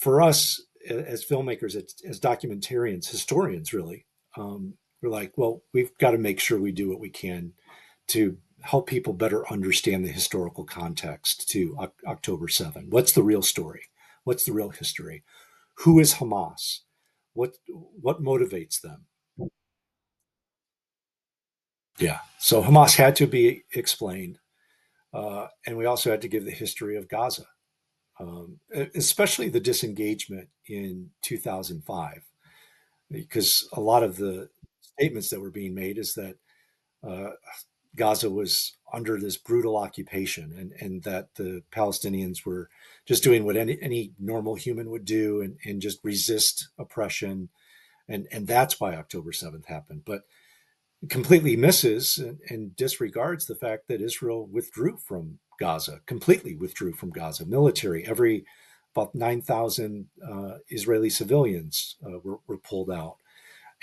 for us as filmmakers, as documentarians, historians, really, we're like, well, we've got to make sure we do what we can to help people better understand the historical context to October 7. What's the real story? What's the real history? Who is Hamas? What motivates them? Yeah. So Hamas had to be explained, and we also had to give the history of Gaza, especially the disengagement in 2005, because a lot of the statements that were being made is that uh, Gaza was under this brutal occupation, and that the Palestinians were just doing what any normal human would do, and just resist oppression, and that's why October 7th happened. But completely misses and disregards the fact that Israel withdrew from Gaza, completely withdrew from Gaza. Military, every about 9,000 Israeli civilians were pulled out.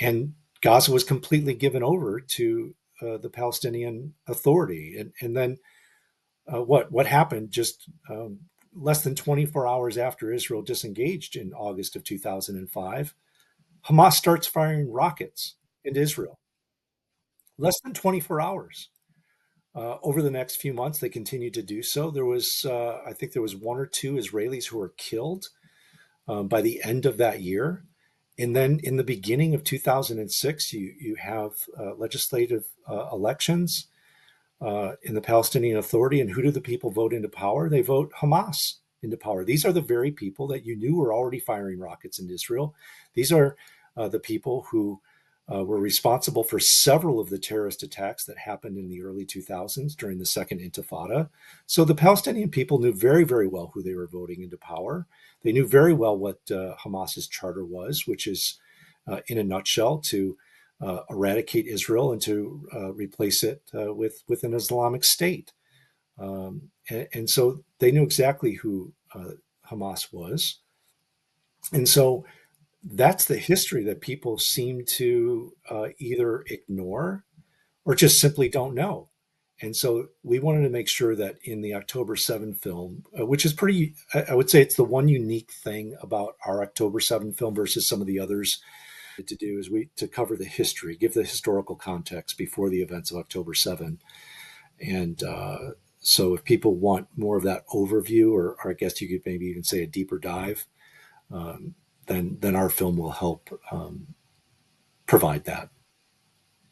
And Gaza was completely given over to the Palestinian Authority. And then what happened just less than 24 hours after Israel disengaged in August of 2005, Hamas starts firing rockets into Israel. Less than 24 hours. Over the next few months, they continued to do so. There was, I think, there was one or two Israelis who were killed by the end of that year, and then in the beginning of 2006, you have legislative elections in the Palestinian Authority, and who do the people vote into power? They vote Hamas into power. These are the very people that you knew were already firing rockets into Israel. These are the people who were responsible for several of the terrorist attacks that happened in the early 2000s during the Second Intifada. So the Palestinian people knew very, very well who they were voting into power. They knew very well what Hamas's charter was, which is, in a nutshell, to eradicate Israel and to replace it with an Islamic State. And so they knew exactly who Hamas was. And so that's the history that people seem to either ignore or just simply don't know. And so we wanted to make sure that in the October 7 film, which is pretty, I would say it's the one unique thing about our October 7 film versus some of the others to do is we to cover the history, give the historical context before the events of October 7. And so if people want more of that overview, or I guess you could maybe even say a deeper dive, um, then our film will help provide that.